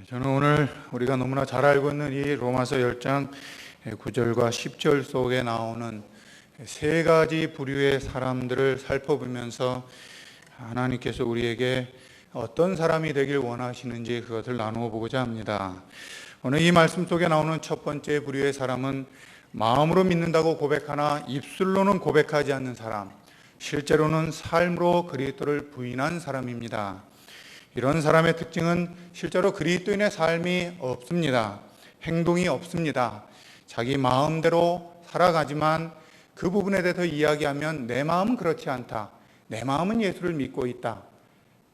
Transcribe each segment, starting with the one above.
저는 오늘 우리가 너무나 잘 알고 있는 이 로마서 10장 9절과 10절 속에 나오는 세 가지 부류의 사람들을 살펴보면서 하나님께서 우리에게 어떤 사람이 되길 원하시는지 그것을 나누어 보고자 합니다. 오늘 이 말씀 속에 나오는 첫 번째 부류의 사람은 마음으로 믿는다고 고백하나 입술로는 고백하지 않는 사람, 실제로는 삶으로 그리스도를 부인한 사람입니다. 이런 사람의 특징은 실제로 그리스도인의 삶이 없습니다. 행동이 없습니다. 자기 마음대로 살아가지만 그 부분에 대해서 이야기하면 내 마음은 그렇지 않다. 내 마음은 예수를 믿고 있다.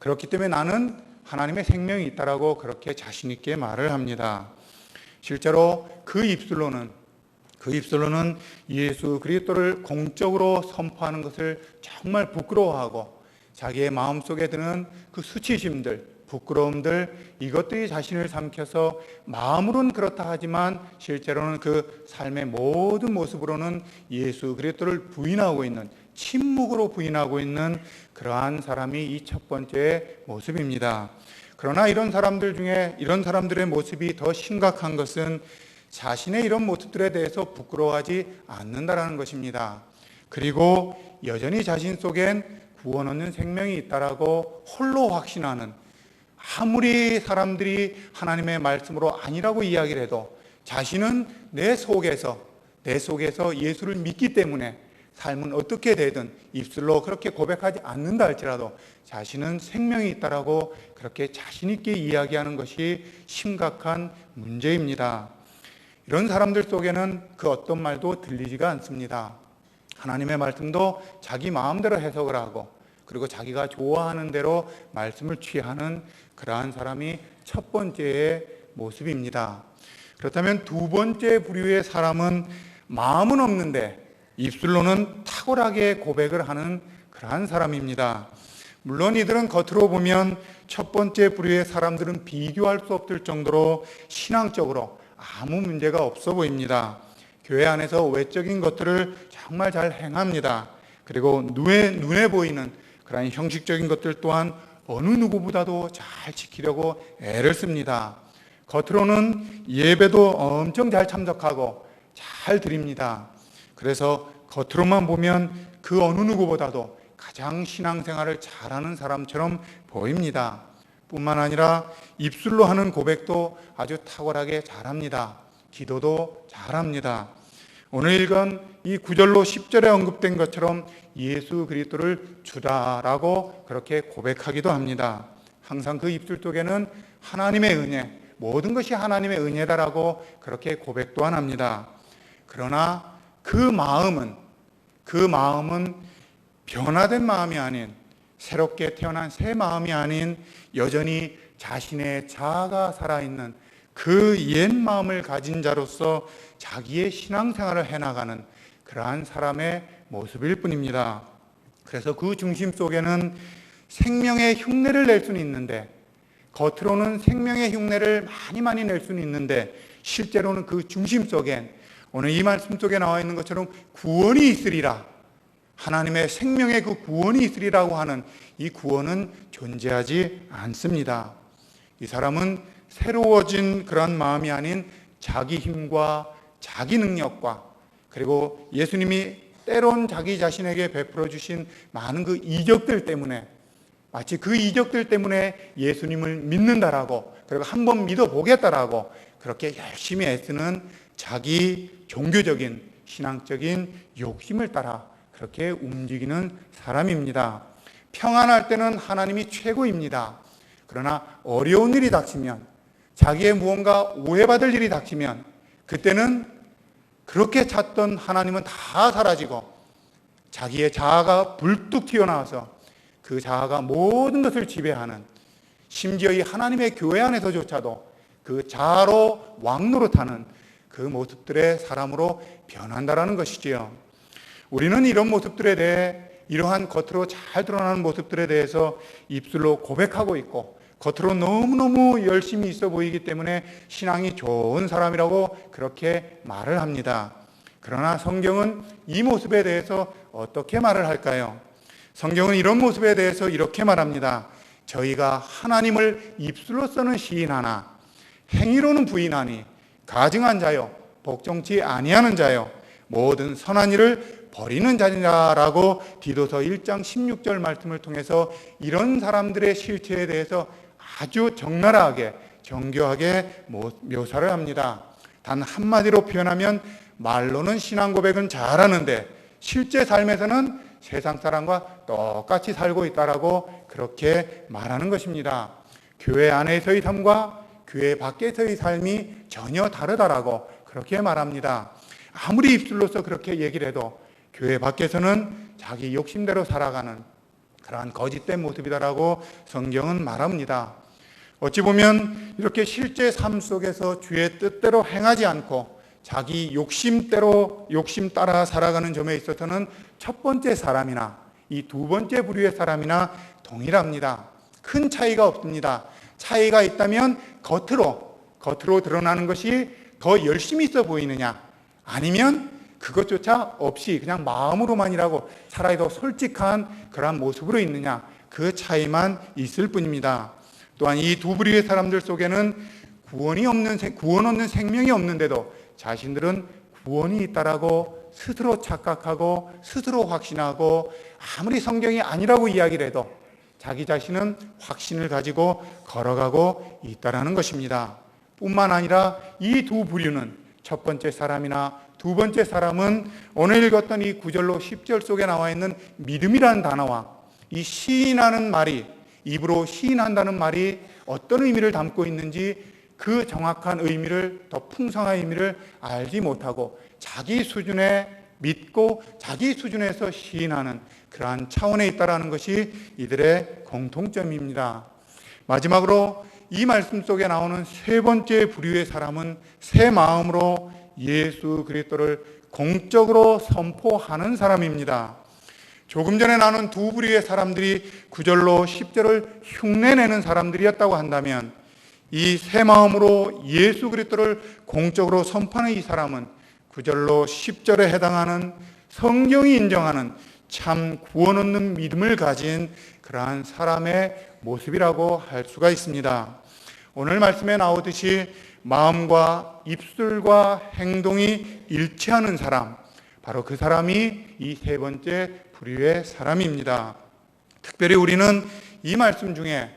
그렇기 때문에 나는 하나님의 생명이 있다라고 그렇게 자신 있게 말을 합니다. 실제로 그 입술로는 예수 그리스도를 공적으로 선포하는 것을 정말 부끄러워하고 자기의 마음속에 드는 그 수치심들, 부끄러움들, 이것들이 자신을 삼켜서 마음으로는 그렇다 하지만 실제로는 그 삶의 모든 모습으로는 예수 그리스도를 부인하고 있는, 침묵으로 부인하고 있는 그러한 사람이 이 첫 번째 모습입니다. 그러나 이런 사람들 중에 이런 사람들의 모습이 더 심각한 것은 자신의 이런 모습들에 대해서 부끄러워하지 않는다라는 것입니다. 그리고 여전히 자신 속엔 구원 얻는 생명이 있다라고 홀로 확신하는, 아무리 사람들이 하나님의 말씀으로 아니라고 이야기를 해도 자신은 내 속에서 예수를 믿기 때문에 삶은 어떻게 되든 입술로 그렇게 고백하지 않는다 할지라도 자신은 생명이 있다라고 그렇게 자신 있게 이야기하는 것이 심각한 문제입니다. 이런 사람들 속에는 그 어떤 말도 들리지가 않습니다. 하나님의 말씀도 자기 마음대로 해석을 하고 그리고 자기가 좋아하는 대로 말씀을 취하는 그러한 사람이 첫 번째의 모습입니다. 그렇다면 두 번째 부류의 사람은 마음은 없는데 입술로는 탁월하게 고백을 하는 그러한 사람입니다. 물론 이들은 겉으로 보면 첫 번째 부류의 사람들은 비교할 수 없을 정도로 신앙적으로 아무 문제가 없어 보입니다. 교회 안에서 외적인 것들을 정말 잘 행합니다. 그리고 눈에 보이는 그런 형식적인 것들 또한 어느 누구보다도 잘 지키려고 애를 씁니다. 겉으로는 예배도 엄청 잘 참석하고 잘 드립니다. 그래서 겉으로만 보면 그 어느 누구보다도 가장 신앙생활을 잘하는 사람처럼 보입니다. 뿐만 아니라 입술로 하는 고백도 아주 탁월하게 잘합니다. 기도도 잘합니다. 오늘 읽은 이 9절로 10절에 언급된 것처럼 예수 그리스도를 주다라고 그렇게 고백하기도 합니다. 항상 그 입술 속에는 하나님의 은혜, 모든 것이 하나님의 은혜다라고 그렇게 고백 또한 합니다. 그러나 그 마음은 변화된 마음이 아닌, 새롭게 태어난 새 마음이 아닌 여전히 자신의 자아가 살아있는 그 옛 마음을 가진 자로서 자기의 신앙생활을 해나가는 그러한 사람의 모습일 뿐입니다. 그래서 그 중심 속에는 생명의 흉내를 낼 수는 있는데, 겉으로는 생명의 흉내를 많이 낼 수는 있는데 실제로는 그 중심 속엔 오늘 이 말씀 속에 나와 있는 것처럼 구원이 있으리라, 하나님의 생명의 그 구원이 있으리라고 하는 이 구원은 존재하지 않습니다. 이 사람은 새로워진 그런 마음이 아닌 자기 힘과 자기 능력과 그리고 예수님이 때론 자기 자신에게 베풀어 주신 많은 그 이적들 때문에, 마치 그 이적들 때문에 예수님을 믿는다라고, 그리고 한번 믿어보겠다라고 그렇게 열심히 애쓰는 자기 종교적인 신앙적인 욕심을 따라 그렇게 움직이는 사람입니다. 평안할 때는 하나님이 최고입니다. 그러나 어려운 일이 닥치면, 자기의 무언가 오해받을 일이 닥치면 그때는 그렇게 찾던 하나님은 다 사라지고 자기의 자아가 불뚝 튀어나와서 그 자아가 모든 것을 지배하는, 심지어 이 하나님의 교회 안에서조차도 그 자아로 왕노릇하는 그 모습들의 사람으로 변한다라는 것이지요. 우리는 이런 모습들에 대해, 이러한 겉으로 잘 드러나는 모습들에 대해서 입술로 고백하고 있고 겉으로 너무너무 열심히 있어 보이기 때문에 신앙이 좋은 사람이라고 그렇게 말을 합니다. 그러나 성경은 이 모습에 대해서 어떻게 말을 할까요? 성경은 이런 모습에 대해서 이렇게 말합니다. 저희가 하나님을 입술로 써는 시인하나 행위로는 부인하니 가증한 자요 복종치 아니하는 자요 모든 선한 일을 버리는 자니라라고 디도서 1장 16절 말씀을 통해서 이런 사람들의 실체에 대해서 아주 적나라하게 정교하게 묘사를 합니다. 단 한마디로 표현하면 말로는 신앙 고백은 잘하는데 실제 삶에서는 세상 사람과 똑같이 살고 있다라고 그렇게 말하는 것입니다. 교회 안에서의 삶과 교회 밖에서의 삶이 전혀 다르다라고 그렇게 말합니다. 아무리 입술로서 그렇게 얘기를 해도 교회 밖에서는 자기 욕심대로 살아가는 그러한 거짓된 모습이다라고 성경은 말합니다. 어찌 보면 이렇게 실제 삶 속에서 주의 뜻대로 행하지 않고 자기 욕심대로 욕심 따라 살아가는 점에 있어서는 첫 번째 사람이나 이 두 번째 부류의 사람이나 동일합니다. 큰 차이가 없습니다. 차이가 있다면 겉으로 드러나는 것이 더 열심히 있어 보이느냐, 아니면 그것조차 없이 그냥 마음으로만이라고 차라리 더 솔직한 그러한 모습으로 있느냐, 그 차이만 있을 뿐입니다. 또한 이 두 부류의 사람들 속에는 구원 없는 생명이 없는데도 자신들은 구원이 있다라고 스스로 착각하고 스스로 확신하고 아무리 성경이 아니라고 이야기를 해도 자기 자신은 확신을 가지고 걸어가고 있다라는 것입니다. 뿐만 아니라 이 두 부류는 첫 번째 사람이나 두 번째 사람은 오늘 읽었던 이 9절로 10절 속에 나와 있는 믿음이라는 단어와 이 시인하는 말이, 입으로 시인한다는 말이 어떤 의미를 담고 있는지 그 정확한 의미를, 더 풍성한 의미를 알지 못하고 자기 수준에 믿고 자기 수준에서 시인하는 그러한 차원에 있다라는 것이 이들의 공통점입니다. 마지막으로 이 말씀 속에 나오는 세 번째 부류의 사람은 새 마음으로 예수 그리스도를 공적으로 선포하는 사람입니다. 조금 전에 나눈 두 부류의 사람들이 9절로 10절을 흉내내는 사람들이었다고 한다면 이 새 마음으로 예수 그리스도를 공적으로 선포하는 이 사람은 9절로 10절에 해당하는 성경이 인정하는 참 구원 얻는 믿음을 가진 그러한 사람의 모습이라고 할 수가 있습니다. 오늘 말씀에 나오듯이 마음과 입술과 행동이 일치하는 사람, 바로 그 사람이 이 세 번째 부류의 사람입니다. 특별히 우리는 이 말씀 중에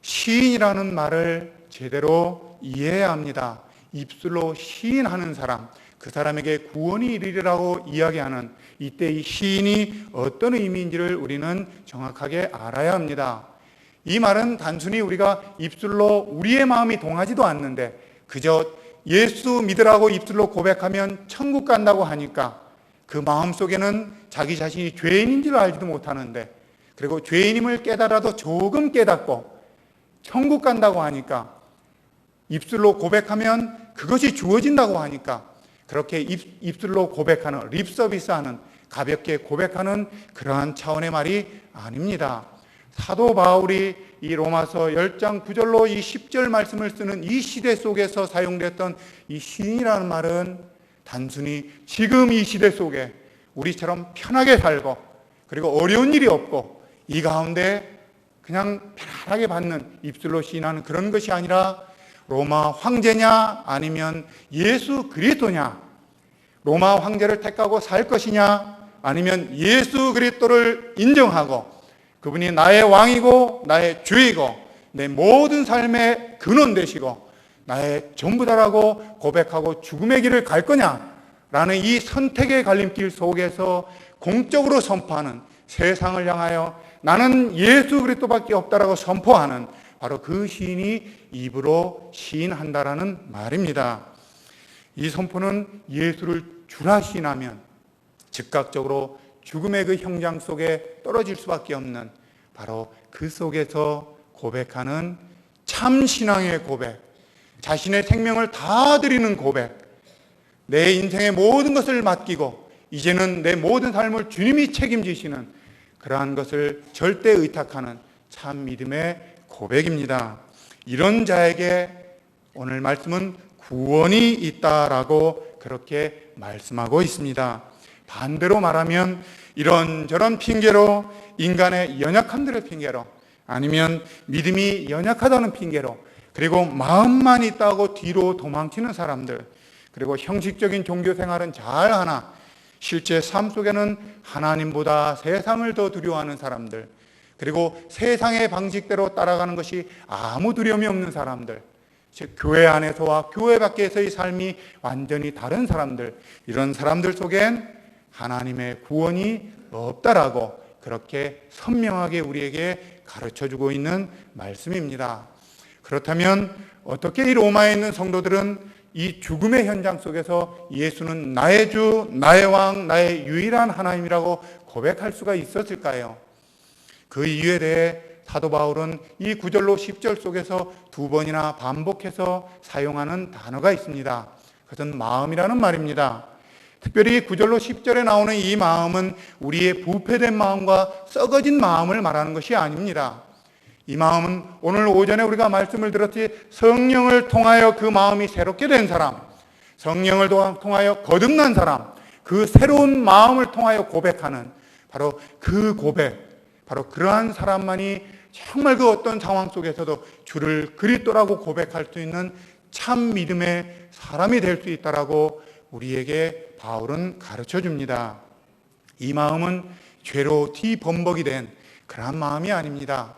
시인이라는 말을 제대로 이해해야 합니다. 입술로 시인하는 사람, 그 사람에게 구원이 이르리라고 이야기하는 이때 이 시인이 어떤 의미인지를 우리는 정확하게 알아야 합니다. 이 말은 단순히 우리가 입술로 우리의 마음이 동하지도 않는데 그저 예수 믿으라고 입술로 고백하면 천국 간다고 하니까 그 마음속에는 자기 자신이 죄인인 줄 알지도 못하는데, 그리고 죄인임을 깨달아도 조금 깨닫고 천국 간다고 하니까, 입술로 고백하면 그것이 주어진다고 하니까 그렇게 입술로 고백하는, 립서비스하는, 가볍게 고백하는 그러한 차원의 말이 아닙니다. 사도 바울이 이 로마서 10장 9절로 이 10절 말씀을 쓰는 이 시대 속에서 사용됐던 이 시인이라는 말은 단순히 지금 이 시대 속에 우리처럼 편하게 살고 그리고 어려운 일이 없고 이 가운데 그냥 편안하게 받는, 입술로 시인하는 그런 것이 아니라 로마 황제냐 아니면 예수 그리스도냐, 로마 황제를 택하고 살 것이냐 아니면 예수 그리스도를 인정하고 그분이 나의 왕이고 나의 주이고 내 모든 삶의 근원 되시고 나의 전부다라고 고백하고 죽음의 길을 갈 거냐라는 이 선택의 갈림길 속에서 공적으로 선포하는, 세상을 향하여 나는 예수 그리스도밖에 없다라고 선포하는 바로 그 시인이 입으로 시인한다라는 말입니다. 이 선포는 예수를 주라 시인하면 즉각적으로 죽음의 그 형장 속에 떨어질 수밖에 없는 바로 그 속에서 고백하는 참 신앙의 고백, 자신의 생명을 다 드리는 고백, 내 인생의 모든 것을 맡기고 이제는 내 모든 삶을 주님이 책임지시는 그러한 것을 절대 의탁하는 참 믿음의 고백입니다. 이런 자에게 오늘 말씀은 구원이 있다라고 그렇게 말씀하고 있습니다. 반대로 말하면 이런저런 핑계로, 인간의 연약함들을 핑계로, 아니면 믿음이 연약하다는 핑계로 그리고 마음만 있다고 뒤로 도망치는 사람들, 그리고 형식적인 종교 생활은 잘하나 실제 삶 속에는 하나님보다 세상을 더 두려워하는 사람들, 그리고 세상의 방식대로 따라가는 것이 아무 두려움이 없는 사람들, 즉 교회 안에서와 교회 밖에서의 삶이 완전히 다른 사람들, 이런 사람들 속엔 하나님의 구원이 없다라고 그렇게 선명하게 우리에게 가르쳐주고 있는 말씀입니다. 그렇다면 어떻게 이 로마에 있는 성도들은 이 죽음의 현장 속에서 예수는 나의 주, 나의 왕, 나의 유일한 하나님이라고 고백할 수가 있었을까요? 그 이유에 대해 사도 바울은 이 9절로 10절 속에서 두 번이나 반복해서 사용하는 단어가 있습니다. 그것은 마음이라는 말입니다. 특별히 9절로 10절에 나오는 이 마음은 우리의 부패된 마음과 썩어진 마음을 말하는 것이 아닙니다. 이 마음은 오늘 오전에 우리가 말씀을 들었지, 성령을 통하여 그 마음이 새롭게 된 사람, 성령을 통하여 거듭난 사람, 그 새로운 마음을 통하여 고백하는 바로 그 고백, 바로 그러한 사람만이 정말 그 어떤 상황 속에서도 주를 그리스도라고 고백할 수 있는 참 믿음의 사람이 될 수 있다라고 우리에게 바울은 가르쳐 줍니다. 이 마음은 죄로 뒤범벅이 된 그러한 마음이 아닙니다.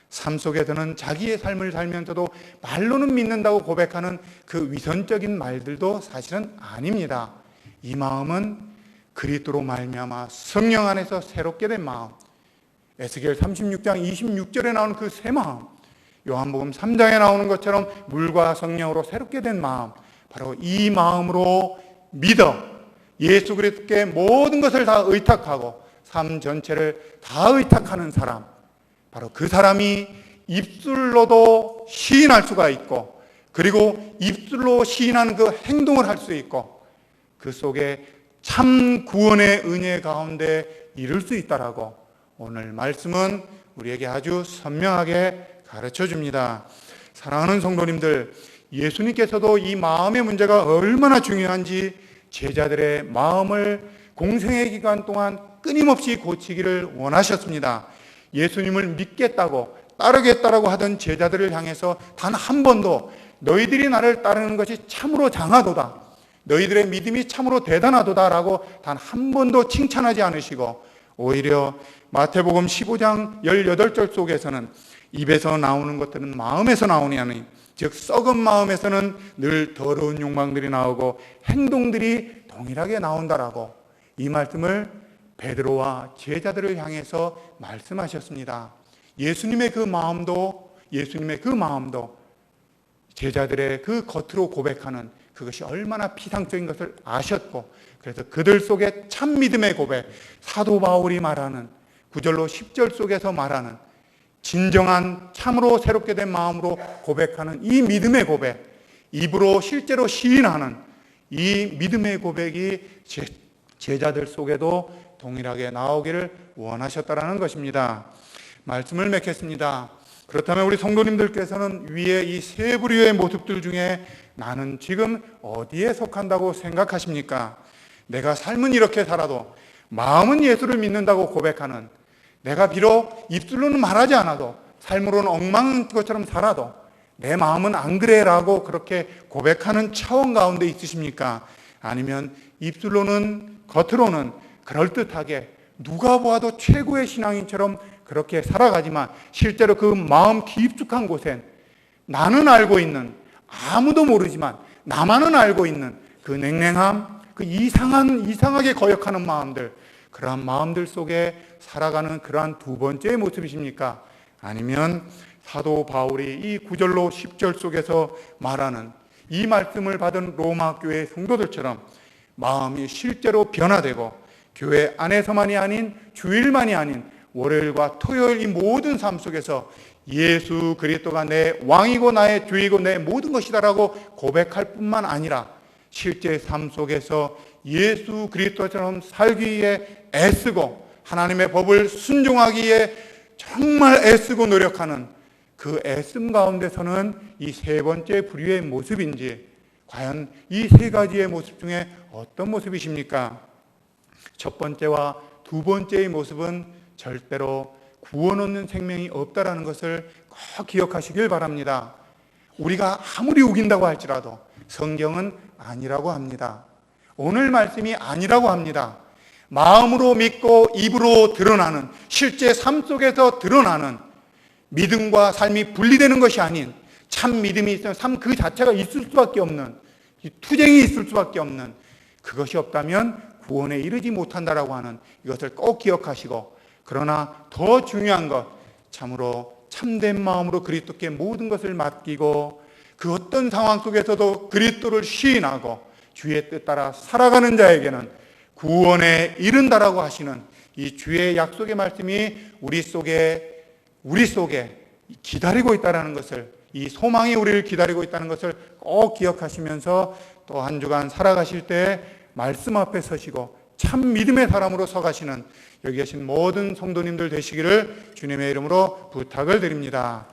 삶 속에서는 자기의 삶을 살면서도 말로는 믿는다고 고백하는 그 위선적인 말들도 사실은 아닙니다. 이 마음은 그리스도로 말미암아 성령 안에서 새롭게 된 마음, 에스겔 36장 26절에 나오는 그 새 마음, 요한복음 3장에 나오는 것처럼 물과 성령으로 새롭게 된 마음, 바로 이 마음으로 믿어 예수 그리스도께 모든 것을 다 의탁하고 삶 전체를 다 의탁하는 사람, 바로 그 사람이 입술로도 시인할 수가 있고, 그리고 입술로 시인하는 그 행동을 할 수 있고, 그 속에 참 구원의 은혜 가운데 이룰 수 있다라고 오늘 말씀은 우리에게 아주 선명하게 가르쳐 줍니다. 사랑하는 성도님들, 예수님께서도 이 마음의 문제가 얼마나 중요한지 제자들의 마음을 공생의 기간 동안 끊임없이 고치기를 원하셨습니다. 예수님을 믿겠다고 따르겠다라고 하던 제자들을 향해서 단 한 번도 너희들이 나를 따르는 것이 참으로 장하도다, 너희들의 믿음이 참으로 대단하도다라고 단 한 번도 칭찬하지 않으시고, 오히려 마태복음 15장 18절 속에서는 입에서 나오는 것들은 마음에서 나오냐니, 즉 썩은 마음에서는 늘 더러운 욕망들이 나오고 행동들이 동일하게 나온다라고 이 말씀을 베드로와 제자들을 향해서 말씀하셨습니다. 예수님의 그 마음도 제자들의 그 겉으로 고백하는 그것이 얼마나 피상적인 것을 아셨고, 그래서 그들 속에 참 믿음의 고백, 사도 바울이 말하는 9절로 10절 속에서 말하는 진정한 참으로 새롭게 된 마음으로 고백하는 이 믿음의 고백, 입으로 실제로 시인하는 이 믿음의 고백이 제자들 속에도 동일하게 나오기를 원하셨다라는 것입니다. 말씀을 맺겠습니다. 그렇다면 우리 성도님들께서는 위에 이 세 부류의 모습들 중에 나는 지금 어디에 속한다고 생각하십니까? 내가 삶은 이렇게 살아도 마음은 예수를 믿는다고 고백하는, 내가 비록 입술로는 말하지 않아도 삶으로는 엉망인 것처럼 살아도 내 마음은 안 그래라고 그렇게 고백하는 차원 가운데 있으십니까? 아니면 입술로는, 겉으로는 그럴듯하게 누가 보아도 최고의 신앙인처럼 그렇게 살아가지만 실제로 그 마음 깊숙한 곳엔 나는 알고 있는, 아무도 모르지만 나만은 알고 있는 그 냉랭함, 그 이상하게 거역하는 마음들, 그러한 마음들 속에 살아가는 그러한 두 번째의 모습이십니까? 아니면 사도 바울이 이 9절로 10절 속에서 말하는 이 말씀을 받은 로마 교회 성도들처럼 마음이 실제로 변화되고 교회 안에서만이 아닌, 주일만이 아닌 월요일과 토요일 이 모든 삶 속에서 예수 그리스도가 내 왕이고 나의 주이고 내 모든 것이다라고 고백할 뿐만 아니라 실제 삶 속에서 예수 그리스도처럼 살기 위해 애쓰고 하나님의 법을 순종하기에 정말 애쓰고 노력하는 그 애씀 가운데서는 이 세 번째 부류의 모습인지, 과연 이 세 가지의 모습 중에 어떤 모습이십니까? 첫 번째와 두 번째의 모습은 절대로 구원 없는 생명이 없다라는 것을 꼭 기억하시길 바랍니다. 우리가 아무리 우긴다고 할지라도 성경은 아니라고 합니다. 오늘 말씀이 아니라고 합니다. 마음으로 믿고 입으로 드러나는, 실제 삶 속에서 드러나는 믿음과 삶이 분리되는 것이 아닌 참 믿음이 있으면 삶 그 자체가 있을 수밖에 없는, 투쟁이 있을 수밖에 없는, 그것이 없다면 구원에 이르지 못한다라고 하는 이것을 꼭 기억하시고, 그러나 더 중요한 것, 참으로 참된 마음으로 그리스도께 모든 것을 맡기고 그 어떤 상황 속에서도 그리스도를 시인하고 주의 뜻 따라 살아가는 자에게는 구원에 이른다라고 하시는 이 주의 약속의 말씀이 우리 속에 기다리고 있다는 것을, 이 소망이 우리를 기다리고 있다는 것을 꼭 기억하시면서 또 한 주간 살아가실 때 말씀 앞에 서시고 참 믿음의 사람으로 서가시는 여기 계신 모든 성도님들 되시기를 주님의 이름으로 부탁을 드립니다.